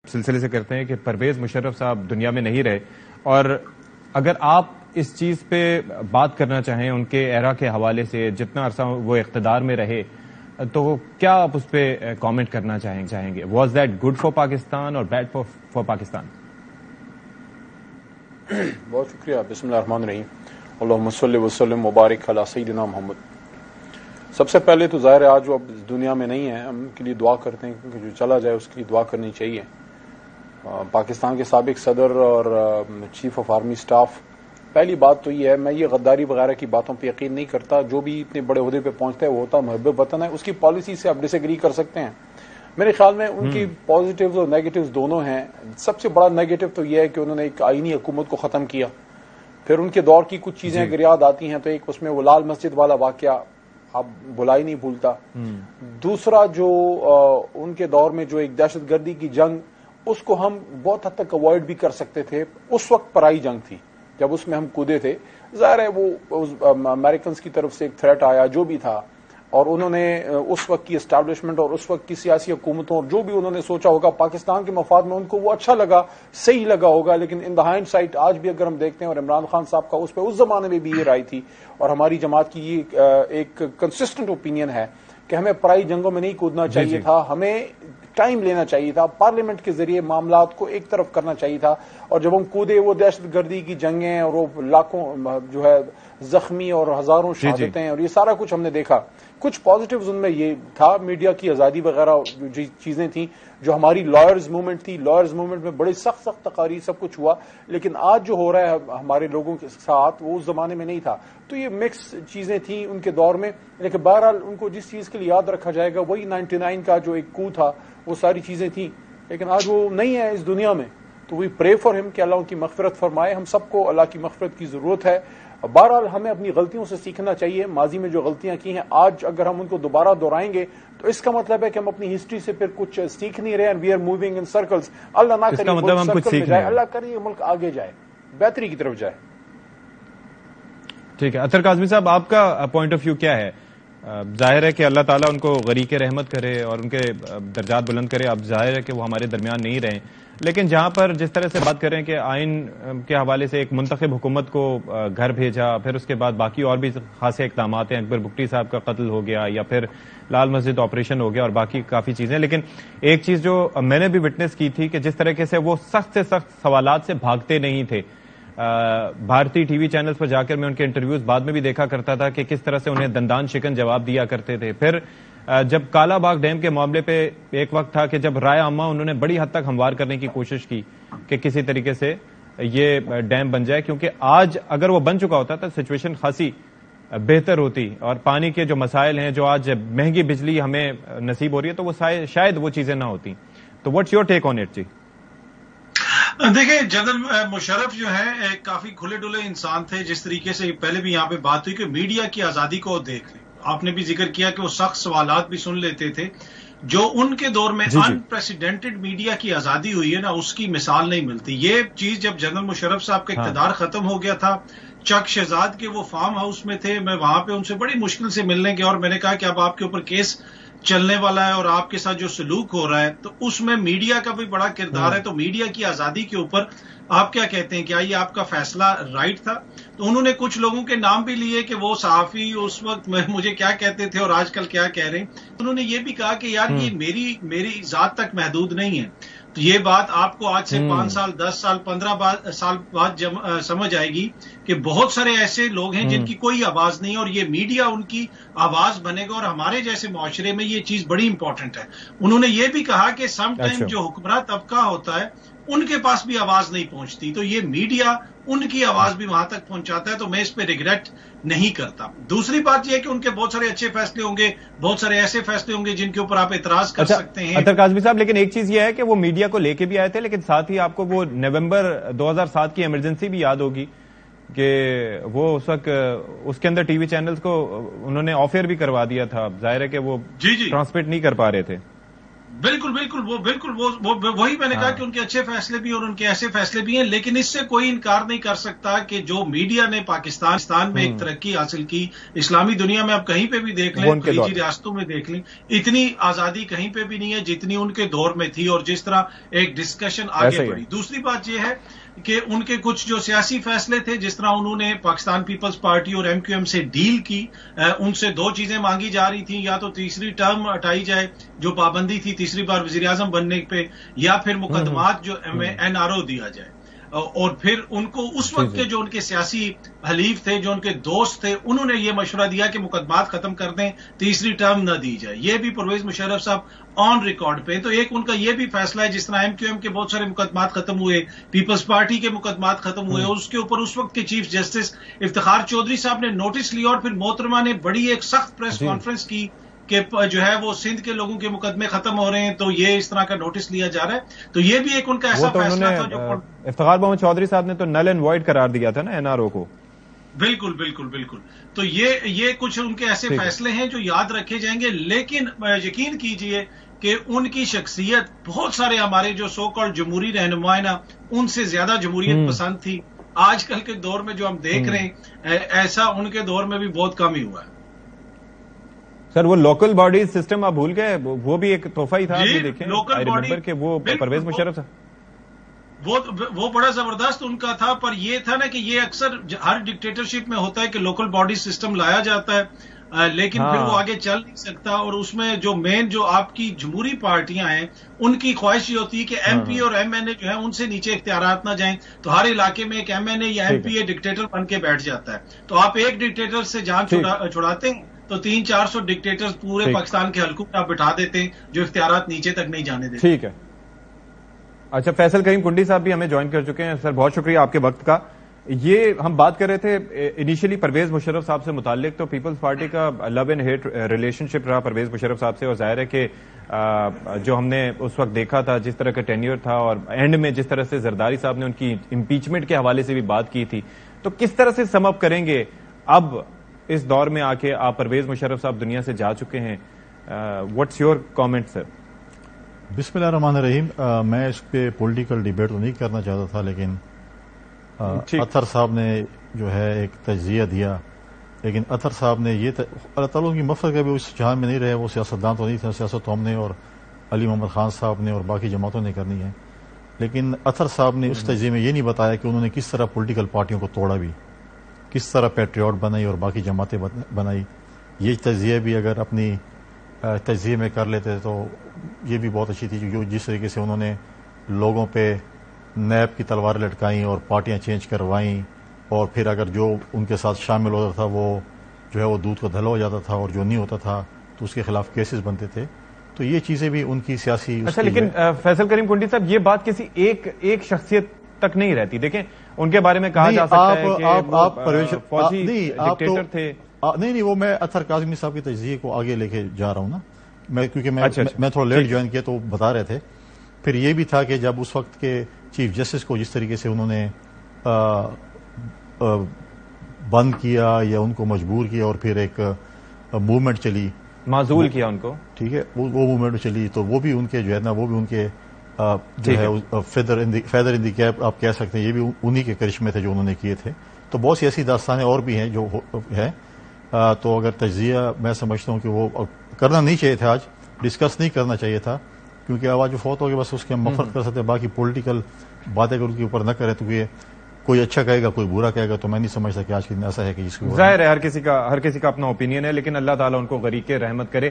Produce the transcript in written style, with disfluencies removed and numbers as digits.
سلسلے سے کرتے ہیں کہ پرویز مشرف صاحب دنیا میں نہیں رہے، اور اگر آپ اس چیز پہ بات کرنا چاہیں ان کے ایرا کے حوالے سے، جتنا عرصہ وہ اقتدار میں رہے، تو کیا آپ اس پہ کامنٹ کرنا چاہیں گے؟ Was that good for Pakistan اور بیڈ فار پاکستان؟ بہت شکریہ. بسم اللہ الرحمن الرحیم. اللہم صلی وسلم مبارک علی سیدنا محمد. سب سے پہلے تو ظاہر ہے آج وہ اب اس دنیا میں نہیں ہے، ہم ان کے لیے دعا کرتے ہیں کیونکہ جو چلا جائے اس کے لیے دعا کرنی چاہیے. پاکستان کے سابق صدر اور چیف آف آرمی سٹاف، پہلی بات تو یہ ہے میں یہ غداری وغیرہ کی باتوں پہ یقین نہیں کرتا. جو بھی اتنے بڑے عہدے پہ پہنچتا ہے وہ ہوتا محب وطن ہے. اس کی پالیسی سے آپ ڈس ایگری کر سکتے ہیں. میرے خیال میں ان کی پازیٹیوز اور نیگیٹیوز دونوں ہیں. سب سے بڑا نیگیٹو تو یہ ہے کہ انہوں نے ایک آئینی حکومت کو ختم کیا. پھر ان کے دور کی کچھ چیزیں اگر یاد آتی ہیں تو ایک اس میں وہ لال مسجد والا واقعہ آپ بلا ہی نہیں بھولتا. دوسرا جو ان کے دور میں جو ایک دہشت گردی کی جنگ، اس کو ہم بہت حد تک اوائڈ بھی کر سکتے تھے. اس وقت پرائی جنگ تھی جب اس میں ہم کودے تھے. ظاہر ہے وہ امریکنز کی طرف سے ایک تھریٹ آیا جو بھی تھا، اور انہوں نے اس وقت کی اسٹیبلشمنٹ اور اس وقت کی سیاسی حکومتوں اور جو بھی انہوں نے سوچا ہوگا پاکستان کے مفاد میں ان کو وہ اچھا لگا، صحیح لگا ہوگا. لیکن ان دا ہائنڈ سائٹ آج بھی اگر ہم دیکھتے ہیں، اور عمران خان صاحب کا اس پہ اس زمانے میں بھی یہ رائے تھی اور ہماری جماعت کی یہ ایک کنسسٹنٹ اوپینین ہے کہ ہمیں پرائی جنگوں میں نہیں کودنا چاہیے تھا. ہمیں ٹائم لینا چاہیے تھا، پارلیمنٹ کے ذریعے معاملات کو ایک طرف کرنا چاہیے تھا. اور جب ہم کودے وہ دہشت گردی کی جنگیں اور وہ لاکھوں جو ہے زخمی اور ہزاروں شہادتیں اور یہ سارا کچھ ہم نے دیکھا. کچھ پازیٹیوز ان میں یہ تھا، میڈیا کی آزادی وغیرہ جو چیزیں تھیں، جو ہماری لائرز موومنٹ تھی، لائرز موومنٹ میں بڑے سخت تقاریر سب کچھ ہوا. لیکن آج جو ہو رہا ہے ہمارے لوگوں کے ساتھ وہ اس زمانے میں نہیں تھا. تو یہ مکس چیزیں تھیں ان کے دور میں. لیکن بہرحال ان کو جس چیز کے لیے یاد رکھا جائے گا وہی 99 کا جو ایک کو تھا، وہ ساری چیزیں تھیں. لیکن آج وہ نہیں ہے اس دنیا میں. تو وی پرے فار ہم کہ اللہ ان کی مغفرت فرمائے. ہم سب کو اللہ کی مغفرت کی ضرورت ہے. بہرحال ہمیں اپنی غلطیوں سے سیکھنا چاہیے. ماضی میں جو غلطیاں کی ہیں آج اگر ہم ان کو دوبارہ دہرائیں گے تو اس کا مطلب ہے کہ ہم اپنی ہسٹری سے پھر کچھ سیکھ نہیں رہے ہیں. We are moving in circles. اللہ نہ کرے ملک سرکل میں جائے، اللہ کرے یہ ملک آگے جائے، بہتری کی طرف جائے. ٹھیک ہے. اطہر کاظمی صاحب، آپ کا پوائنٹ آف ویو کیا ہے؟ ظاہر ہے کہ اللہ تعالیٰ ان کو غریق رحمت کرے اور ان کے درجات بلند کرے. اب ظاہر ہے کہ وہ ہمارے درمیان نہیں رہے، لیکن جہاں پر جس طرح سے بات کریں کہ آئین کے حوالے سے ایک منتخب حکومت کو گھر بھیجا، پھر اس کے بعد باقی اور بھی خاصے اقدامات ہیں، اکبر بگٹی صاحب کا قتل ہو گیا یا پھر لال مسجد آپریشن ہو گیا اور باقی کافی چیزیں. لیکن ایک چیز جو میں نے بھی وٹنس کی تھی کہ جس طریقے سے وہ سخت سے سخت سوالات سے بھاگتے نہیں تھے. بھارتی ٹی وی چینلز پر جا کر میں ان کے انٹرویوز بعد میں بھی دیکھا کرتا تھا کہ کس طرح سے انہیں دندان شکن جواب دیا کرتے تھے. پھر جب کالا باغ ڈیم کے معاملے پہ ایک وقت تھا کہ جب رائے عامہ انہوں نے بڑی حد تک ہموار کرنے کی کوشش کی کہ کسی طریقے سے یہ ڈیم بن جائے، کیونکہ آج اگر وہ بن چکا ہوتا تو سچویشن خاصی بہتر ہوتی، اور پانی کے جو مسائل ہیں، جو آج مہنگی بجلی ہمیں نصیب ہو رہی ہے، تو وہ شاید وہ چیزیں نہ ہوتی. تو what's your take on it? جی دیکھیں، جنرل مشرف جو ہے کافی کھلے ڈلے انسان تھے. جس طریقے سے پہلے بھی یہاں پہ بات ہوئی کہ میڈیا کی آزادی کو دیکھ لیں، آپ نے بھی ذکر کیا کہ وہ سخت سوالات بھی سن لیتے تھے. جو ان کے دور میں انپریسیڈنٹڈ میڈیا کی آزادی ہوئی ہے نا، اس کی مثال نہیں ملتی. یہ چیز جب جنرل مشرف صاحب کا اقتدار ختم ہو گیا تھا، چک شہزاد کے وہ فارم ہاؤس میں تھے، میں وہاں پہ ان سے بڑی مشکل سے ملنے گیا اور میں نے کہا کہ اب آپ کے اوپر کیس چلنے والا ہے اور آپ کے ساتھ جو سلوک ہو رہا ہے تو اس میں میڈیا کا بھی بڑا کردار ہے. تو میڈیا کی آزادی کے اوپر آپ کیا کہتے ہیں؟ کیا یہ آپ کا فیصلہ رائٹ تھا؟ تو انہوں نے کچھ لوگوں کے نام بھی لیے کہ وہ صحافی اس وقت مجھے کیا کہتے تھے اور آج کل کیا کہہ رہے ہیں. انہوں نے یہ بھی کہا کہ یار یہ میری ذات تک محدود نہیں ہے. تو یہ بات آپ کو آج سے 5 سال 10 سال 15 سال بعد سمجھ آئے گی کہ بہت سارے ایسے لوگ ہیں جن کی کوئی آواز نہیں، اور یہ میڈیا ان کی آواز بنے گا. اور ہمارے جیسے معاشرے میں یہ چیز بڑی امپورٹنٹ ہے. انہوں نے یہ بھی کہا کہ سم ٹائم جو حکمراں طبقہ ہوتا ہے ان کے پاس بھی آواز نہیں پہنچتی، تو یہ میڈیا ان کی آواز بھی وہاں تک پہنچاتا ہے. تو میں اس پہ ریگریٹ نہیں کرتا. دوسری بات یہ ہے کہ ان کے بہت سارے اچھے فیصلے ہوں گے، بہت سارے ایسے فیصلے ہوں گے جن کے اوپر آپ اعتراض کر سکتے ہیں. اطہر کاظمی صاحب، لیکن ایک چیز یہ ہے کہ وہ میڈیا کو لے کے بھی آئے تھے، لیکن ساتھ ہی آپ کو وہ نومبر 2007 کی ایمرجنسی بھی یاد ہوگی کہ وہ اس وقت اس کے اندر ٹی وی چینلز کو انہوں نے آف ایئر بھی کروا دیا تھا. ظاہر ہے کہ وہ ٹرانسمٹ نہیں کر پا رہے تھے. بالکل وہی میں نے کہا کہ ان کے اچھے فیصلے بھی اور ان کے ایسے فیصلے بھی ہیں، لیکن اس سے کوئی انکار نہیں کر سکتا کہ جو میڈیا نے پاکستان میں ایک ترقی حاصل کی، اسلامی دنیا میں اب کہیں پہ بھی دیکھ لیں، خلیجی ریاستوں میں دیکھ لیں، اتنی آزادی کہیں پہ بھی نہیں ہے جتنی ان کے دور میں تھی، اور جس طرح ایک ڈسکشن آگے بڑھی۔ دوسری بات یہ ہے کہ ان کے کچھ جو سیاسی فیصلے تھے، جس طرح انہوں نے پاکستان پیپلز پارٹی اور ایم کیو ایم سے ڈیل کی، ان سے دو چیزیں مانگی جا رہی تھیں، یا تو تیسری ٹرم ہٹائی جائے جو پابندی تھی تیسری بار وزیر اعظم بننے پہ، یا پھر مقدمات جو این آر او دیا جائے، اور پھر ان کو اس وقت کے جو ان کے سیاسی حلیف تھے، جو ان کے دوست تھے، انہوں نے یہ مشورہ دیا کہ مقدمات ختم کر دیں، تیسری ٹرم نہ دی جائے۔ یہ بھی پرویز مشرف صاحب آن ریکارڈ پہ، تو ایک ان کا یہ بھی فیصلہ ہے، جس طرح ایم کیو ایم کے بہت سارے مقدمات ختم ہوئے، پیپلز پارٹی کے مقدمات ختم ہوئے، اور اس کے اوپر اس وقت کے چیف جسٹس افتخار چودھری صاحب نے نوٹس لیا، اور پھر محترمہ نے بڑی ایک سخت پریس کانفرنس کی کہ جو ہے وہ سندھ کے لوگوں کے مقدمے ختم ہو رہے ہیں، تو یہ اس طرح کا نوٹس لیا جا رہا ہے۔ تو یہ بھی ایک ان کا ایسا فیصلہ تھا جو افتخار محمد چودھری صاحب نے تو نل اینڈ وائڈ قرار دیا تھا نا این آر او کو۔ بالکل تو یہ کچھ ان کے ایسے فیصلے ہیں جو یاد رکھے جائیں گے، لیکن یقین کیجئے کہ ان کی شخصیت بہت سارے ہمارے جو سو کالڈ جمہوری رہنما نا، ان سے زیادہ جمہوریت پسند تھی۔ آج کل کے دور میں جو ہم دیکھ رہے ہیں، ایسا ان کے دور میں بھی بہت کم ہی ہوا ہے۔ سر وہ لوکل باڈیز سسٹم آپ بھول گئے، وہ بھی ایک تحفہ ہی تھا، آپ دیکھیں کہ وہ پرویز مشرف صاحب وہ بڑا زبردست ان کا تھا، پر یہ تھا نا کہ یہ اکثر ہر ڈکٹیٹرشپ میں ہوتا ہے کہ لوکل باڈی سسٹم لایا جاتا ہے، لیکن پھر وہ آگے چل نہیں سکتا، اور اس میں جو مین جو آپ کی جمہوری پارٹیاں ہیں، ان کی خواہش یہ ہوتی ہے کہ ایم پی اور ایم این اے جو ہے ان سے نیچے اختیارات نہ جائیں، تو ہر علاقے میں ایک ایم این اے یا ایم پی اے ڈکٹیٹر بن کے بیٹھ جاتا ہے، تو آپ ایک ڈکٹیٹر سے جان چھڑاتے ہیں تو 300-400 ڈکٹیٹر پورے پاکستان کے حلقوں میں آپ بٹھا دیتے ہیں جو اختیارات نیچے تک نہیں جانے دیتے۔ ٹھیک ہے، اچھا فیصل کریم کنڈی صاحب بھی ہمیں جوائن کر چکے ہیں۔ سر بہت شکریہ آپ کے وقت کا۔ یہ ہم بات کر رہے تھے انیشلی پرویز مشرف صاحب سے متعلق، تو پیپلز پارٹی کا لو اینڈ ہیٹ ریلیشن شپ رہا پرویز مشرف صاحب سے، اور ظاہر ہے کہ جو ہم نے اس وقت دیکھا تھا جس طرح کا ٹینیور تھا، اور اینڈ میں جس طرح سے زرداری صاحب نے ان کی امپیچمنٹ کے حوالے سے بھی بات کی تھی، تو کس طرح سے سم اپ کریں گے اب اس دور میں آ کے؟ آپ پرویز مشرف صاحب دنیا سے جا چکے ہیں، واٹس یور کامنٹ سر؟ بسم اللہ الرحمن الرحیم۔ میں اس پہ پولیٹیکل ڈیبیٹ تو نہیں کرنا چاہتا تھا، لیکن اطہر صاحب نے جو ہے ایک تجزیہ دیا، لیکن اطہر صاحب نے یہ اللہ تعالیٰ کی مغفرت کا بھی اس جہان میں نہیں رہے، وہ سیاستدان تو نہیں تھے، سیاست تو ہم نے اور علی محمد خان صاحب نے اور باقی جماعتوں نے کرنی ہے، لیکن اطہر صاحب نے اس تجزیے میں یہ نہیں بتایا کہ انہوں نے کس طرح پولیٹیکل پارٹیوں کو توڑا بھی، کس طرح پیٹریوٹ بنائی اور باقی جماعتیں بنائی۔ یہ تجزیہ بھی اگر اپنی تجزیے میں کر لیتے تو یہ بھی بہت اچھی تھی، جس طریقے سے انہوں نے لوگوں پہ نیب کی تلواریں لٹکائیں اور پارٹیاں چینج کروائیں، اور پھر اگر جو ان کے ساتھ شامل ہوتا تھا وہ جو ہے وہ دودھ کا دھلا ہو جاتا تھا، اور جو نہیں ہوتا تھا تو اس کے خلاف کیسز بنتے تھے، تو یہ چیزیں بھی ان کی سیاسی۔ اچھا لیکن فیصل کریم کنڈی صاحب، یہ بات کسی ایک شخصیت تک نہیں رہتی۔ دیکھیں ان کے بارے میں کہا جا سکتا ہے کہ فوجی ڈکٹیٹر تھے۔ نہیں وہ میں اطہر کاظمی صاحب کے تجزیے کو آگے لے کے جا رہا ہوں نا، کیونکہ میں تھوڑا لیٹ جوائن کیا تو وہ بتا رہے تھے۔ پھر یہ بھی تھا کہ جب اس وقت کے چیف جسٹس کو جس طریقے سے انہوں نے بند کیا یا ان کو مجبور کیا، اور پھر ایک موومنٹ چلی، معزول کیا ان کو، ٹھیک ہے، وہ موومنٹ چلی، تو وہ بھی ان کے جو ہے نا، وہ بھی ان کے جو ہے فیدر ان دی کیپ آپ کہہ سکتے ہیں، یہ بھی انہی کے کرشمے تھے جو انہوں نے کیے تھے۔ تو بہت سی ایسی داستانیں اور بھی ہیں جو ہے، تو اگر تجزیہ میں سمجھتا ہوں کہ وہ کرنا نہیں چاہیے تھا، آج ڈسکس نہیں کرنا چاہیے تھا، کیونکہ آواز جو فوت ہوگی بس اس کے ہم مفرت کر سکتے ہیں، باقی پولیٹیکل باتیں اگر ان کے اوپر نہ کریں تو یہ کوئی اچھا کہے گا کوئی برا کہے گا، تو میں نہیں سمجھتا کہ آج کے دن ایسا ہے کہ جس کو ظاہر ہے ہر کسی کا اپنا اوپینین ہے، لیکن اللہ تعالیٰ ان کو غریق رحمت کرے۔